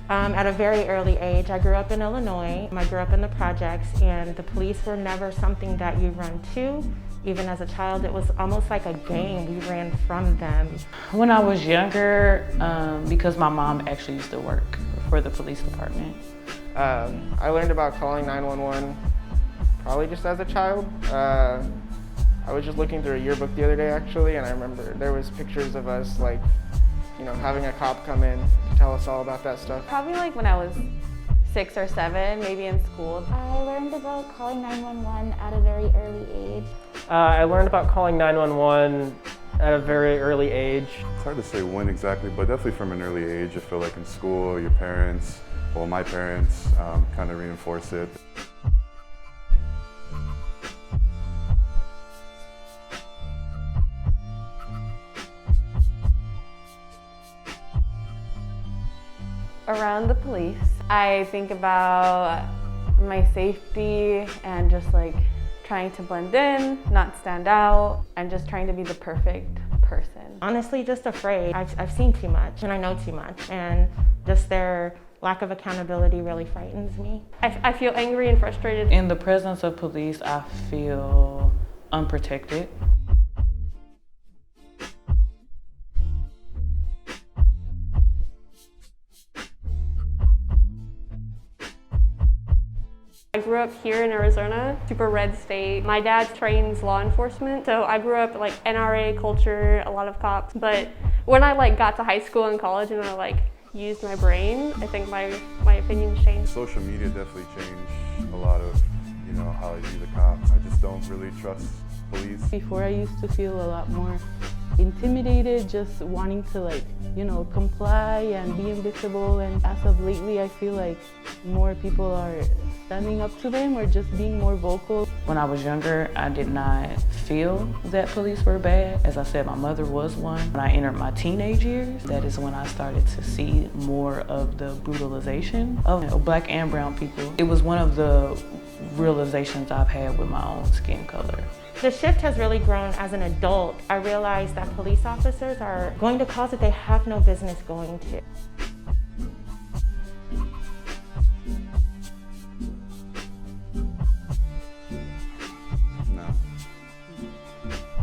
At a very early age. I grew up in Illinois. I grew up in the projects, and the police were never something that you run to. Even as a child, it was almost like a game. We ran from them. When I was younger, because my mom actually used to work for the police department. I learned about calling 911 probably just as a child. I was just looking through a yearbook the other day actually, and I remember there was pictures of us like, you know, having a cop come in to tell us all about that stuff. Probably like when I was 6 or 7, maybe in school. I learned about calling 911 at a very early age. I learned about calling 911 at a very early age. It's hard to say when exactly, but definitely from an early age. I feel like in school, your parents, well, my parents kind of reinforce it. Around the police, I think about my safety and just like trying to blend in, not stand out, and just trying to be the perfect person. Honestly, just afraid. I've seen too much and I know too much, and just their lack of accountability really frightens me. I feel angry and frustrated. In the presence of police, I feel unprotected. I grew up here in Arizona, super red state. My dad trains law enforcement, so I grew up like NRA culture, a lot of cops. But when I like got to high school and college and I like used my brain, I think my opinions changed. Social media definitely changed a lot of, you know, how I view the cops. I just don't really trust police. Before I used to feel a lot more intimidated, just wanting to like, you know, comply and be invisible, and as of lately I feel like more people are standing up to them or just being more vocal. When I was younger, I did not feel that police were bad. As I said, my mother was one. When I entered my teenage years, that is when I started to see more of the brutalization of Black and brown people. It was one of the realizations I've had with my own skin color. The shift has really grown as an adult. I realized that police officers are going to calls that they have no business going to.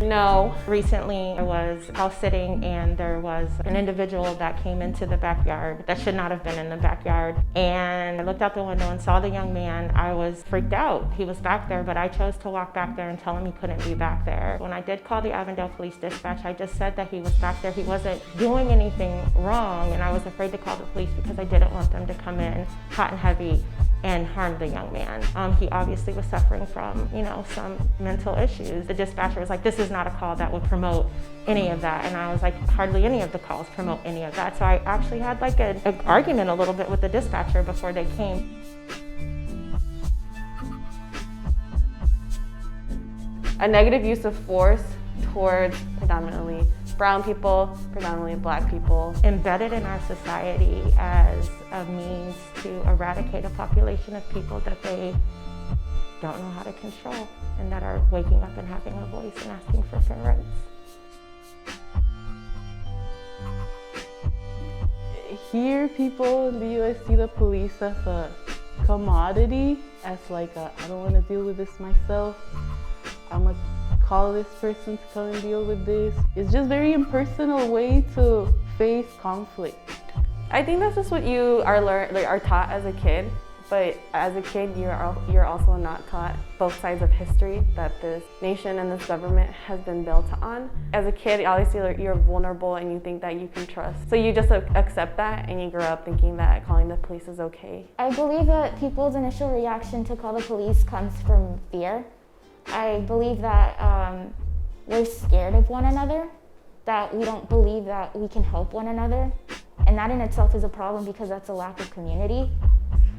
No. Recently, I was house sitting and there was an individual that came into the backyard that should not have been in the backyard. And I looked out the window and saw the young man. I was freaked out. He was back there, but I chose to walk back there and tell him he couldn't be back there. When I did call the Avondale Police Dispatch, I just said that he was back there. He wasn't doing anything wrong, and I was afraid to call the police because I didn't want them to come in hot and heavy and harm the young man. He obviously was suffering from, you know, some mental issues. The dispatcher was like, this is not a call that would promote any of that. And I was like, hardly any of the calls promote any of that. So I actually had like an argument a little bit with the dispatcher before they came. A negative use of force towards predominantly brown people, predominantly Black people. Embedded in our society as a means to eradicate a population of people that they don't know how to control and that are waking up and having a voice and asking for fair rights. Here, people in the US see the police as a commodity, as like a, I don't want to deal with this myself. I'm gonna call this person to come and deal with this. It's just very impersonal way to face conflict. I think that's just what you are taught as a kid. But as a kid, you're also not taught both sides of history that this nation and this government has been built on. As a kid, obviously you're vulnerable and you think that you can trust. So you just accept that and you grow up thinking that calling the police is okay. I believe that people's initial reaction to call the police comes from fear. I believe that we're scared of one another, that we don't believe that we can help one another. And that in itself is a problem because that's a lack of community.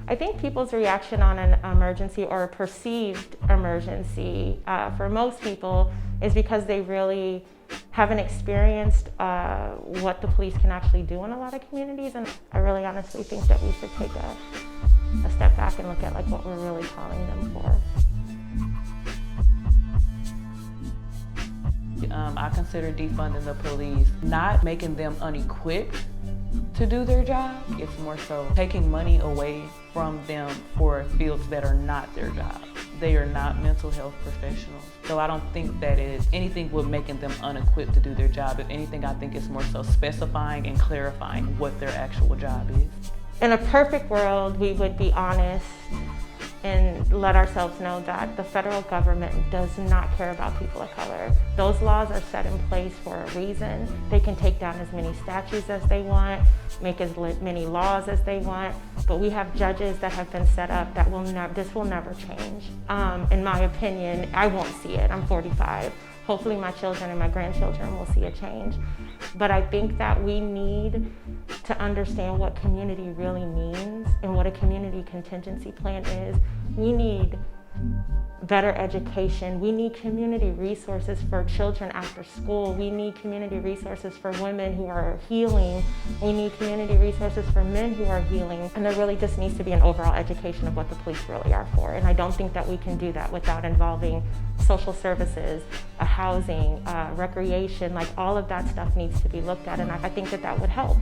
I think people's reaction on an emergency or a perceived emergency for most people is because they really haven't experienced what the police can actually do in a lot of communities. And I really honestly think that we should take a step back and look at like what we're really calling them for. I consider defunding the police not making them unequipped, to do their job. It's more so taking money away from them for fields that are not their job. They are not mental health professionals. So I don't think that it's anything with making them unequipped to do their job. If anything, I think it's more so specifying and clarifying what their actual job is. In a perfect world, we would be honest and let ourselves know that the federal government does not care about people of color. Those laws are set in place for a reason. They can take down as many statutes as they want, make as many laws as they want, but we have judges that have been set up that this will never change. In my opinion, I won't see it. I'm 45. Hopefully my children and my grandchildren will see a change. But I think that we need to understand what community really means and what a community contingency plan is. We need better education. We need community resources for children after school. We need community resources for women who are healing. We need community resources for men who are healing. And there really just needs to be an overall education of what the police really are for. And I don't think that we can do that without involving social services, housing, recreation, like all of that stuff needs to be looked at. And I think that that would help.